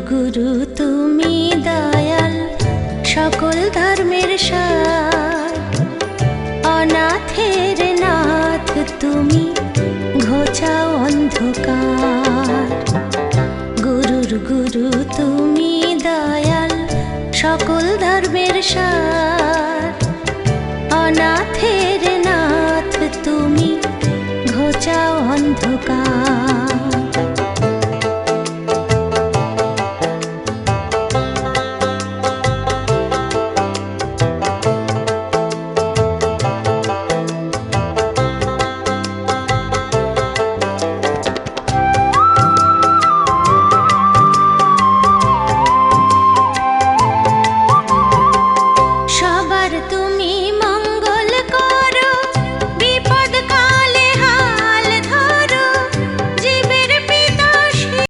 গুরু তুমি দয়াল, সকল ধর্মের সার। অনাথের নাথ তুমি, ঘোচাও অন্ধকার। গুরুর গুরু তুমি দয়াল, সকল ধর্মের সার। অনাথের নাথ তুমি, ঘোচাও অন্ধকার।